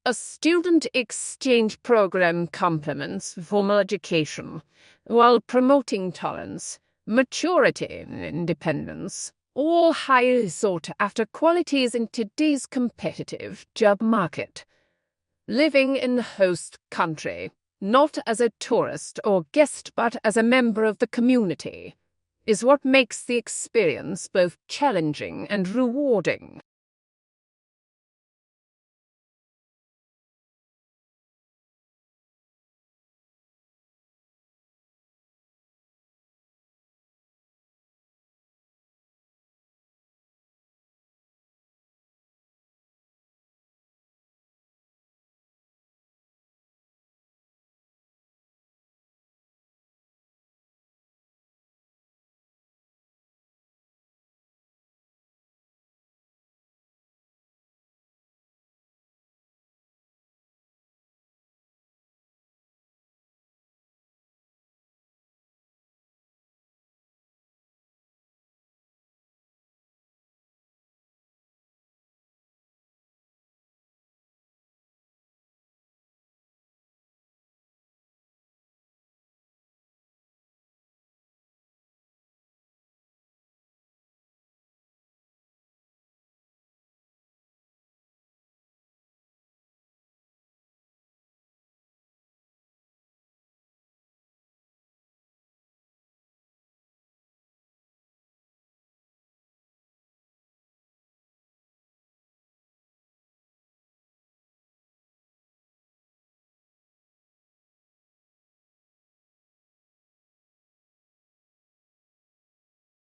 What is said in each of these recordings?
A student exchange program complements formal education while promoting tolerance, maturity, and independence, all highly sought after qualities in today's competitive job market. Living in the host country, not as a tourist or guest but as a member of the community, is what makes the experience both challenging and rewarding.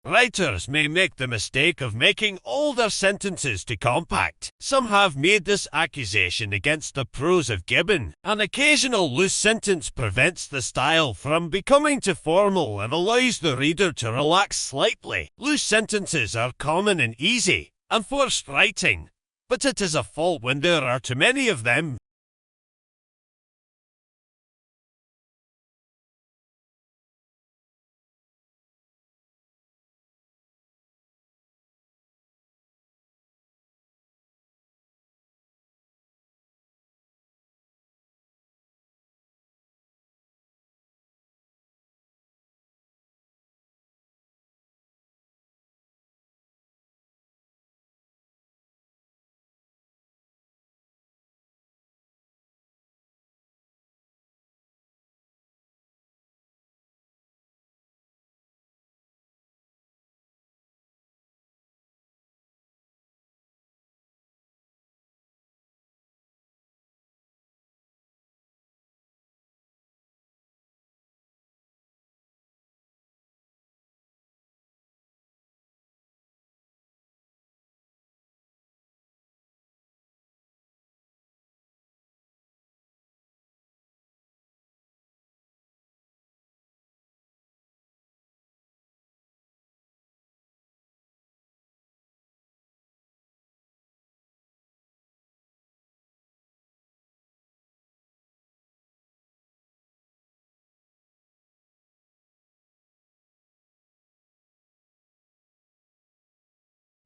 Writers may make the mistake of making all their sentences too compact. Some have made this accusation against the prose of Gibbon. An occasional loose sentence prevents the style from becoming too formal and allows the reader to relax slightly. Loose sentences are common and easy, and forced writing, but it is a fault when there are too many of them.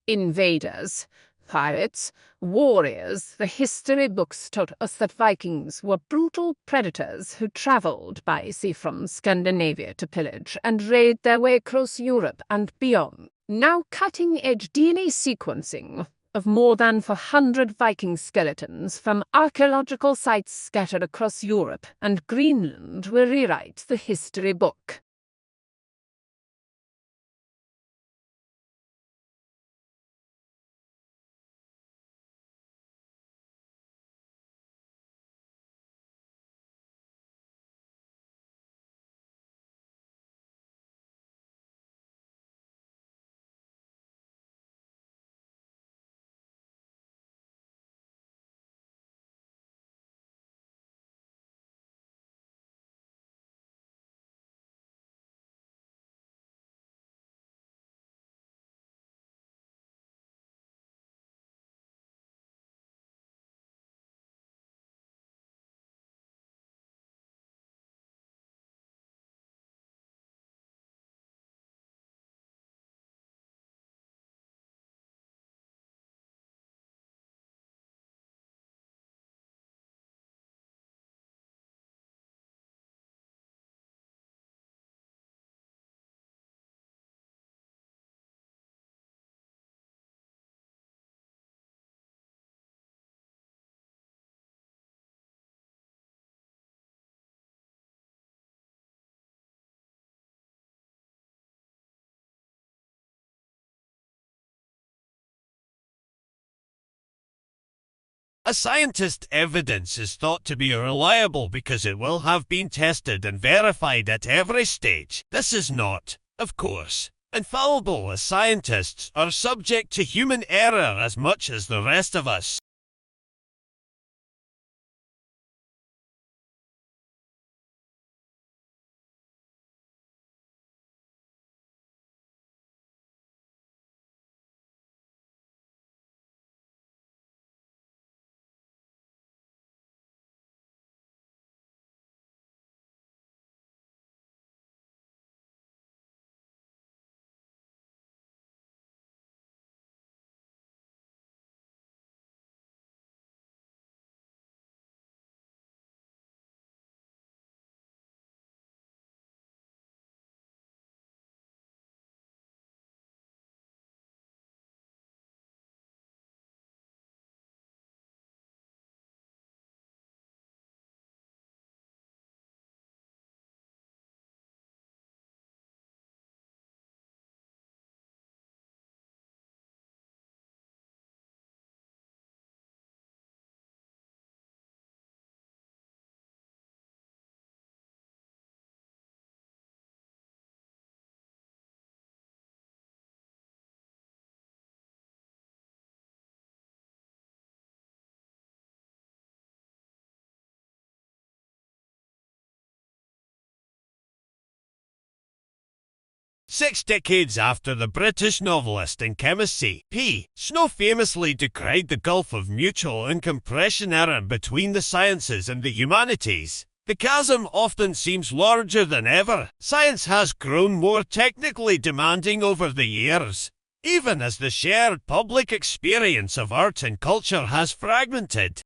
Invaders, pirates, warriors, the history books taught us that Vikings were brutal predators who traveled by sea from Scandinavia to pillage and raid their way across Europe and beyond. Now cutting-edge DNA sequencing of more than 400 Viking skeletons from archaeological sites scattered across Europe and Greenland will rewrite the history book. A scientist's evidence is thought to be reliable because it will have been tested and verified at every stage. This is not, of course, infallible, as scientists are subject to human error as much as the rest of us. Six decades after the British novelist and chemist C.P. Snow famously decried the gulf of mutual incomprehension error between the sciences and the humanities, the chasm often seems larger than ever. Science has grown more technically demanding over the years, even as the shared public experience of art and culture has fragmented.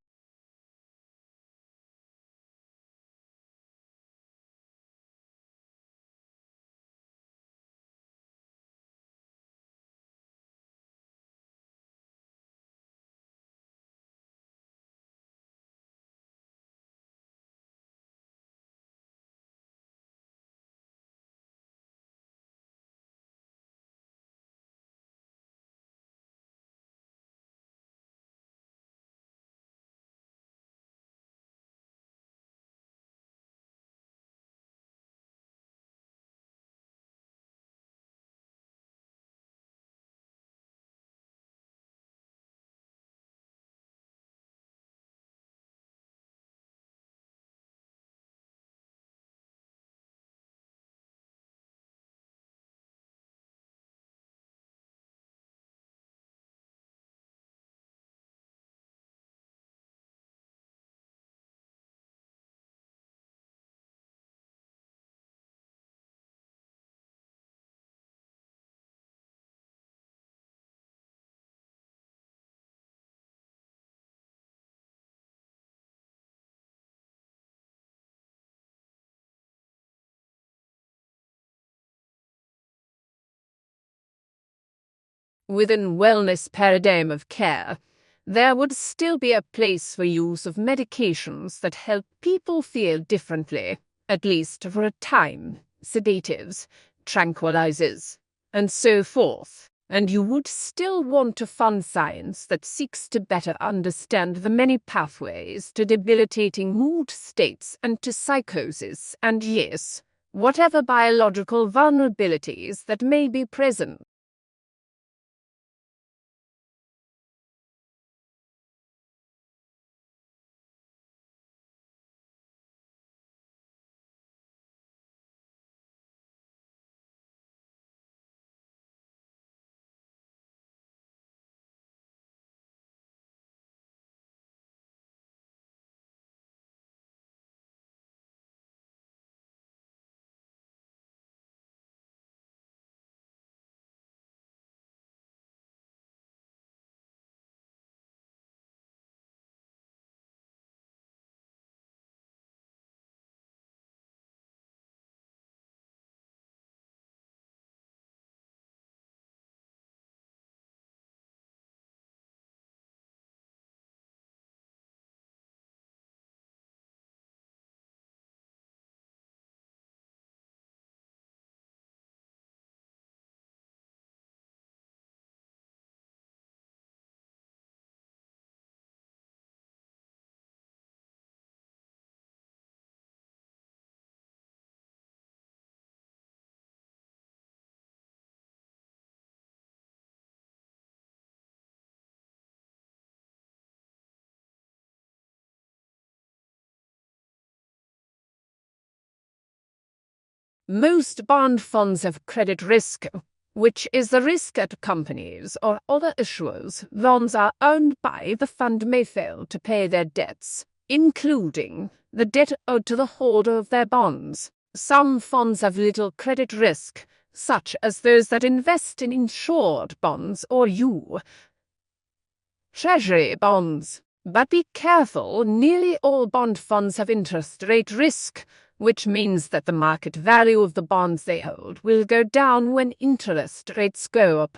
Within wellness paradigm of care, there would still be a place for use of medications that help people feel differently, at least for a time, sedatives, tranquilizers, and so forth. And you would still want to fund science that seeks to better understand the many pathways to debilitating mood states and to psychosis, and yes, whatever biological vulnerabilities that may be present. Most bond funds have credit risk, which is the risk that companies or other issuers' bonds are owned by the fund may fail to pay their debts, including the debt owed to the holder of their bonds. Some funds have little credit risk, such as those that invest in insured bonds or Treasury bonds. But be careful, nearly all bond funds have interest rate risk, which means that the market value of the bonds they hold will go down when interest rates go up.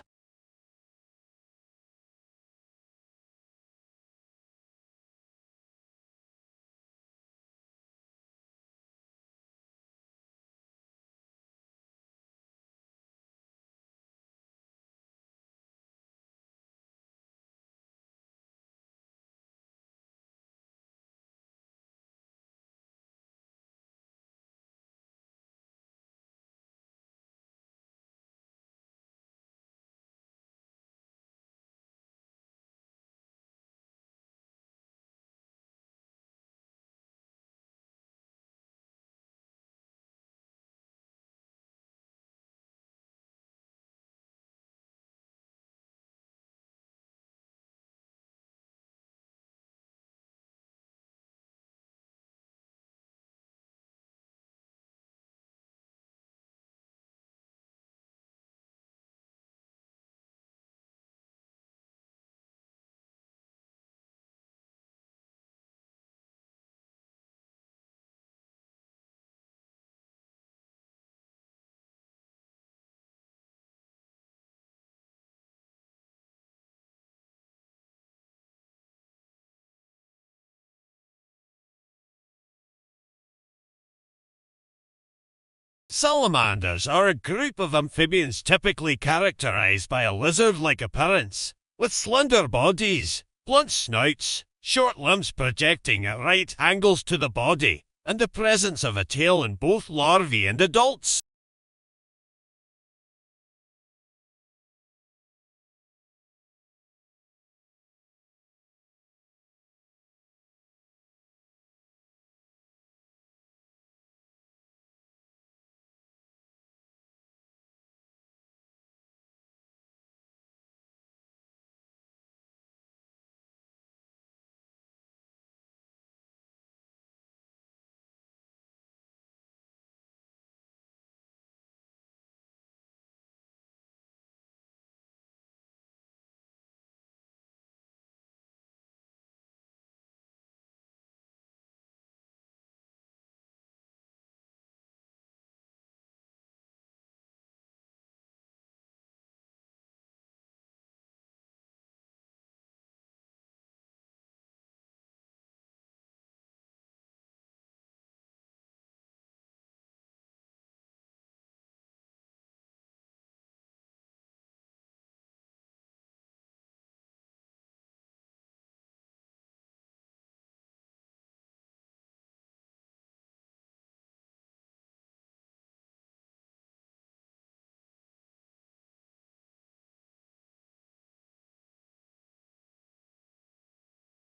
Salamanders are a group of amphibians typically characterized by a lizard-like appearance, with slender bodies, blunt snouts, short limbs projecting at right angles to the body, and the presence of a tail in both larvae and adults.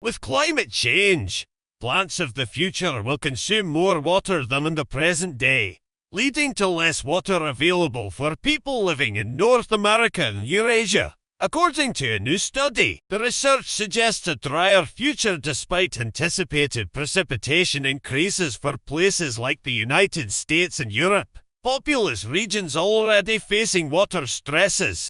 With climate change, plants of the future will consume more water than in the present day, leading to less water available for people living in North America and Eurasia. According to a new study, the research suggests a drier future despite anticipated precipitation increases for places like the United States and Europe. Populous regions already facing water stresses.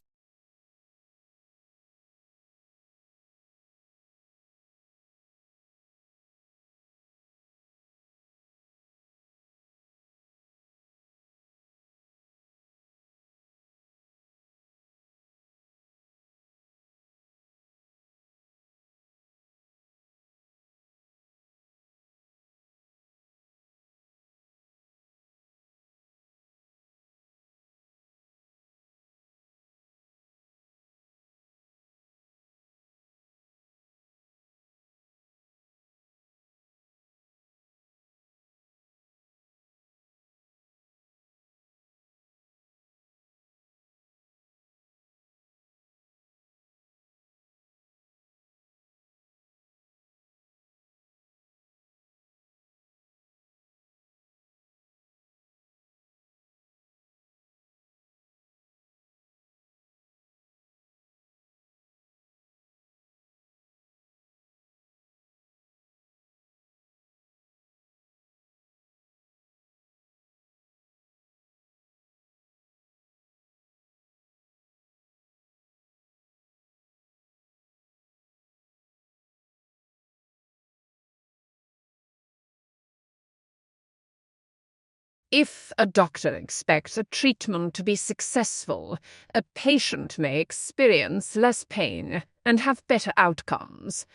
If a doctor expects a treatment to be successful, a patient may experience less pain and have better outcomes.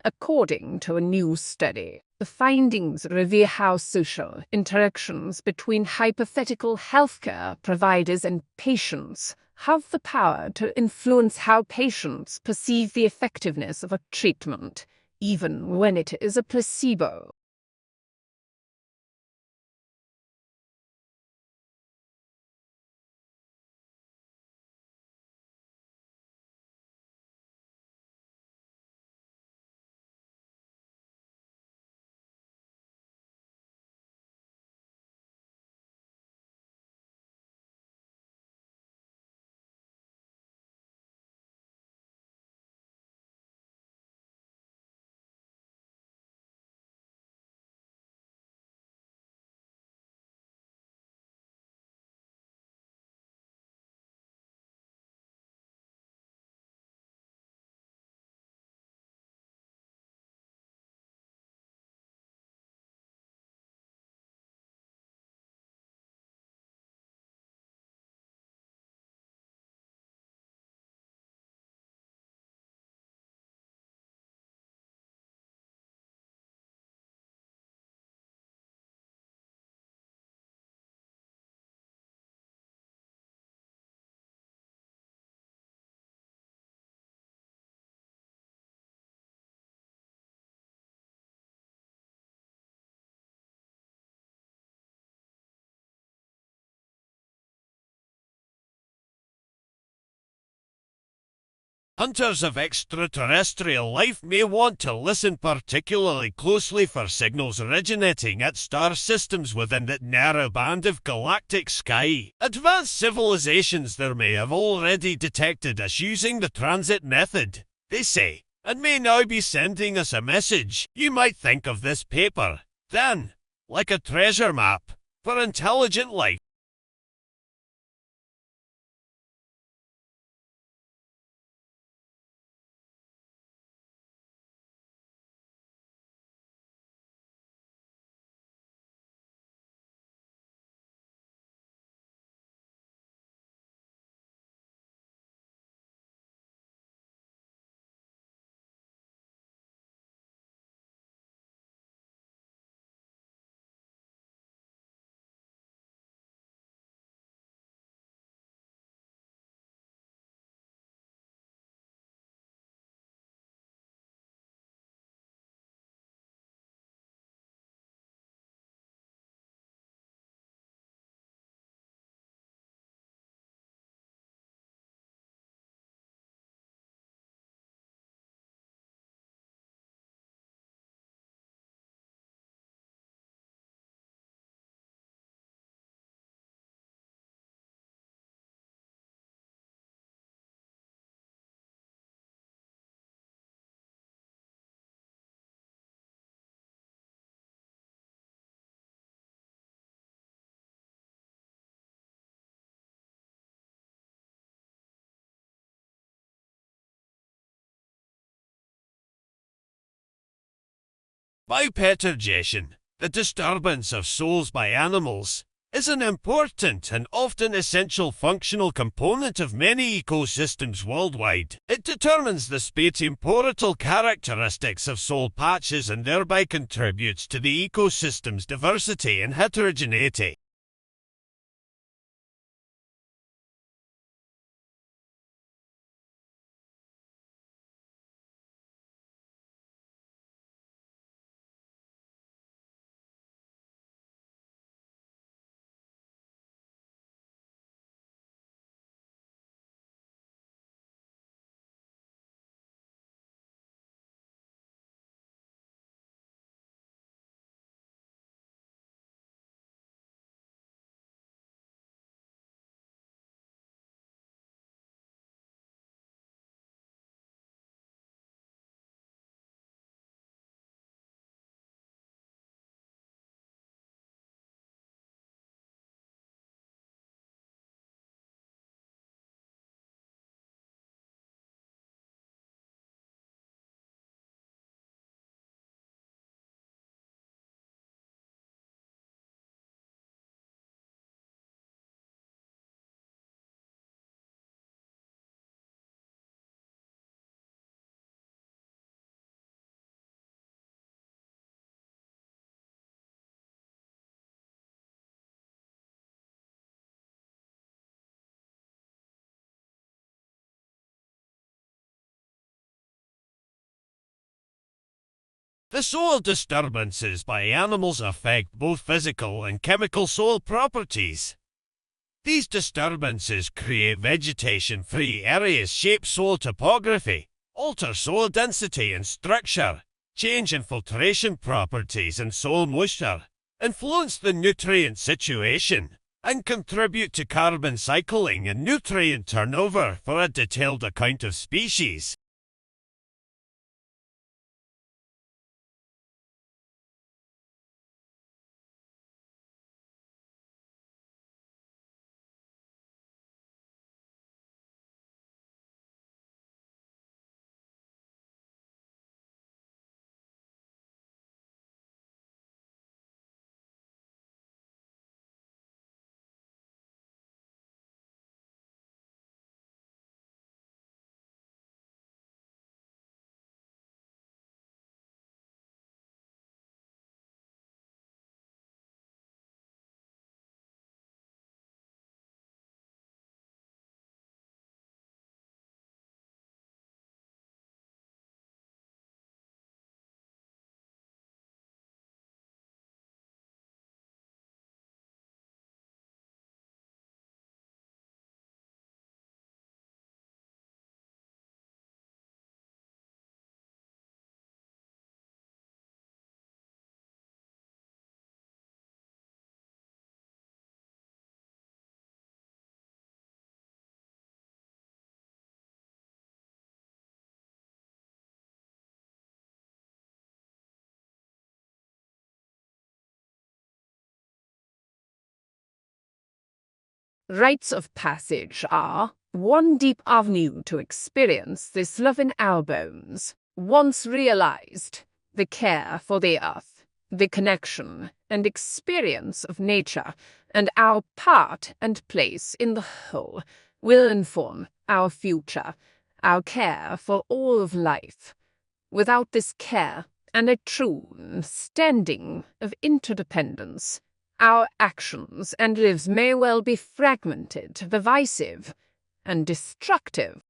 According to a new study, the findings reveal how social interactions between hypothetical healthcare providers and patients have the power to influence how patients perceive the effectiveness of a treatment, even when it is a placebo. Hunters of extraterrestrial life may want to listen particularly closely for signals originating at star systems within that narrow band of galactic sky. Advanced civilizations there may have already detected us using the transit method, they say, and may now be sending us a message. You might think of this paper, then, like a treasure map for intelligent life. Bipetogation, the disturbance of souls by animals, is an important and often essential functional component of many ecosystems worldwide. It determines the spatiotemporal characteristics of soul patches and thereby contributes to the ecosystem's diversity and heterogeneity. The soil disturbances by animals affect both physical and chemical soil properties. These disturbances create vegetation-free areas, shape soil topography, alter soil density and structure, change infiltration properties and soil moisture, influence the nutrient situation, and contribute to carbon cycling and nutrient turnover. For a detailed account of species, Rites of passage are one deep avenue to experience this love in our bones. Once realized, the care for the earth, the connection and experience of nature, and our part and place in the whole will inform our future, our care for all of life. Without this care and a true standing of interdependence, our actions and lives may well be fragmented, divisive, and destructive.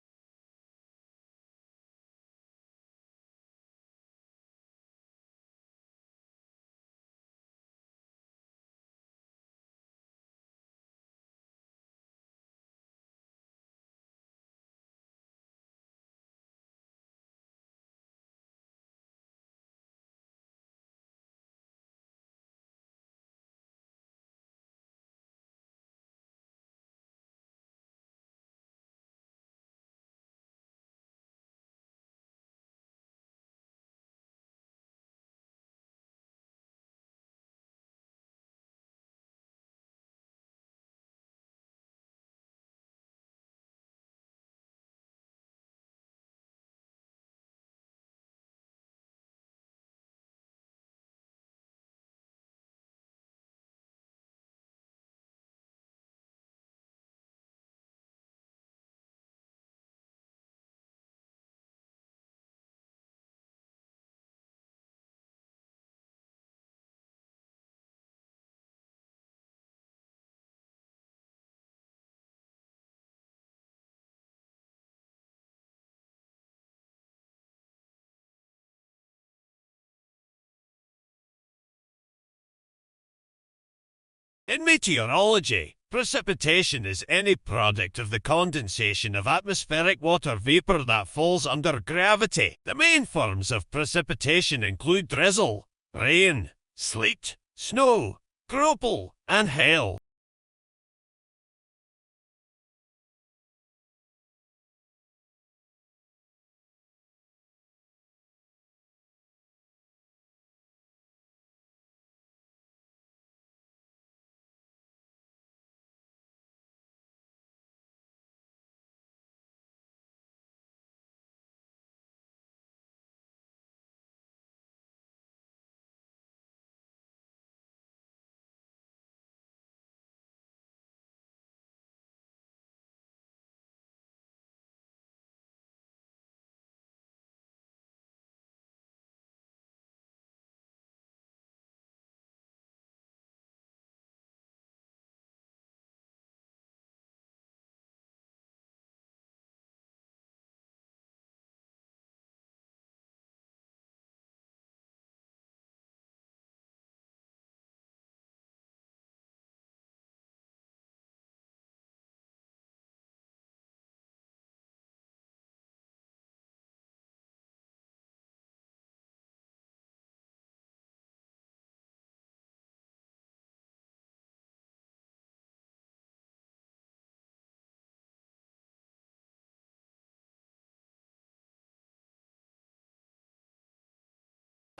in meteorology, precipitation is any product of the condensation of atmospheric water vapor that falls under gravity. The main forms of precipitation include drizzle, rain, sleet, snow, graupel, and hail.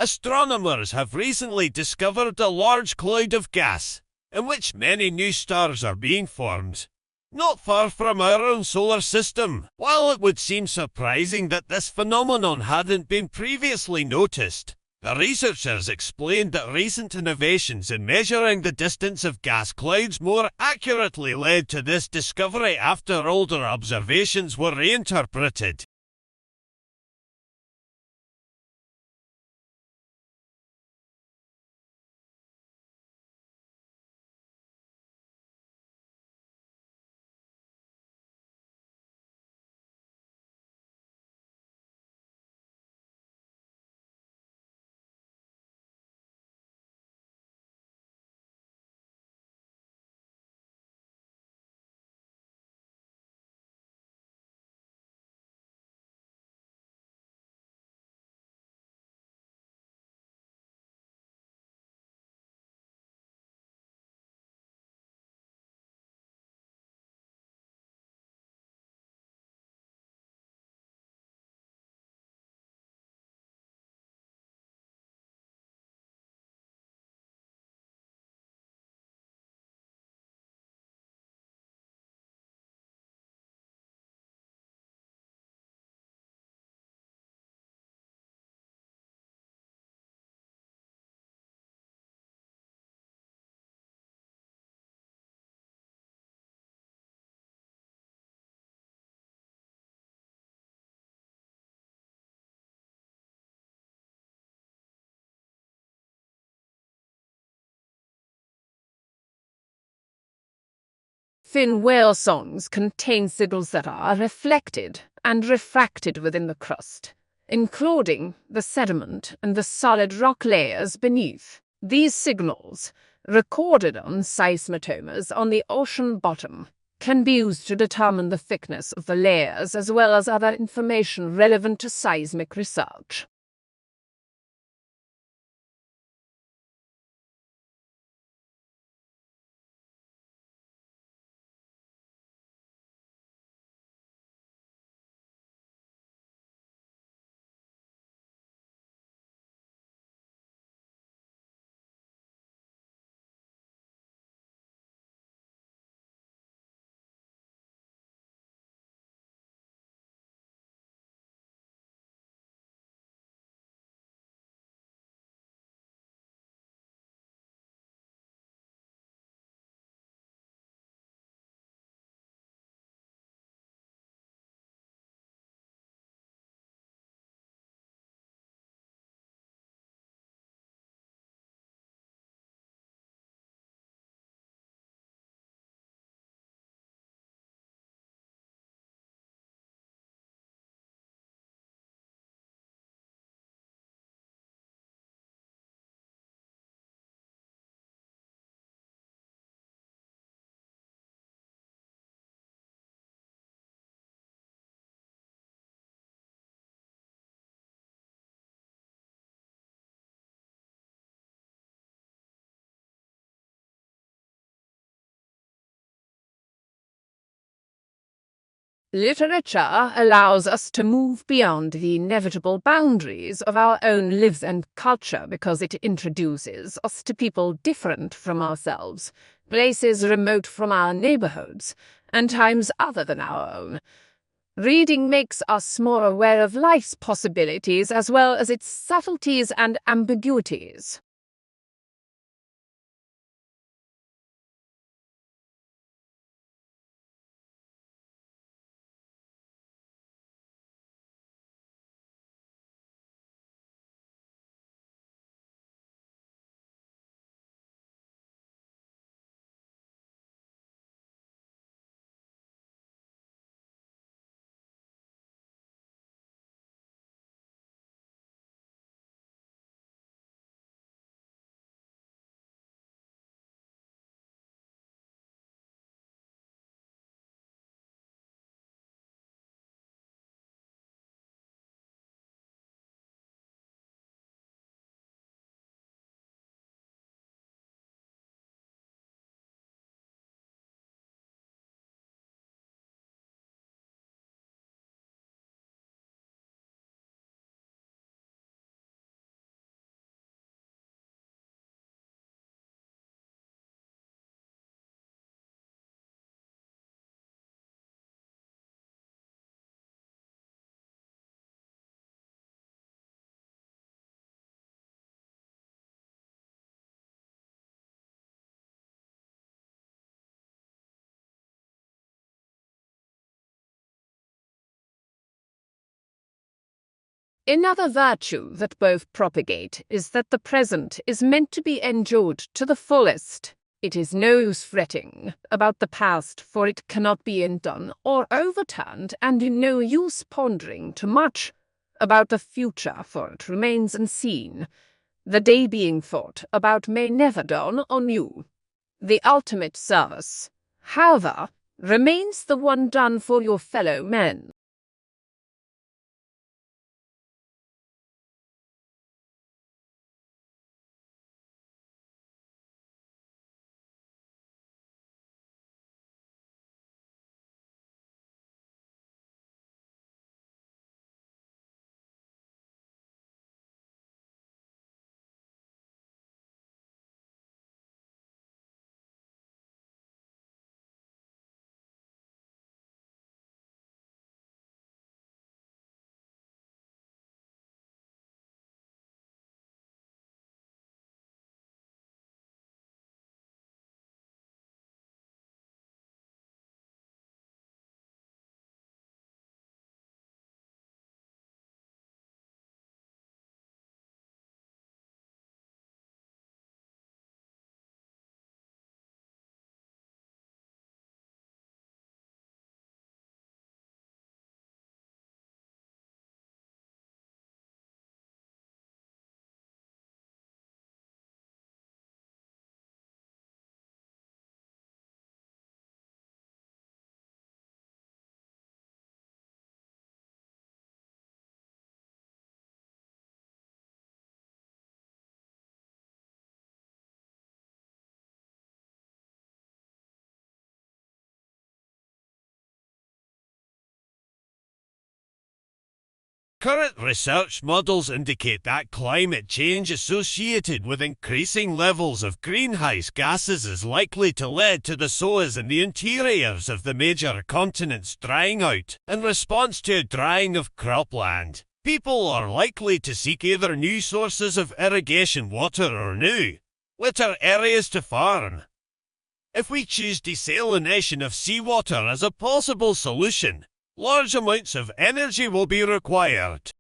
Astronomers have recently discovered a large cloud of gas, in which many new stars are being formed, not far from our own solar system. While it would seem surprising that this phenomenon hadn't been previously noticed, the researchers explained that recent innovations in measuring the distance of gas clouds more accurately led to this discovery after older observations were reinterpreted. Fin whale songs contain signals that are reflected and refracted within the crust, including the sediment and the solid rock layers beneath. These signals, recorded on seismometers on the ocean bottom, can be used to determine the thickness of the layers as well as other information relevant to seismic research. Literature allows us to move beyond the inevitable boundaries of our own lives and culture because it introduces us to people different from ourselves, places remote from our neighborhoods, and times other than our own. Reading makes us more aware of life's possibilities as well as its subtleties and ambiguities. Another virtue that both propagate is that the present is meant to be enjoyed to the fullest. It is no use fretting about the past, for it cannot be undone or overturned, and no use pondering too much about the future, for it remains unseen. The day being thought about may never dawn on you. The ultimate service, however, remains the one done for your fellow men. Current research models indicate that climate change associated with increasing levels of greenhouse gases is likely to lead to the soils in the interiors of the major continents drying out in response to a drying of cropland. People are likely to seek either new sources of irrigation water or new, wetter areas to farm. If we choose desalination of seawater as a possible solution, large amounts of energy will be required.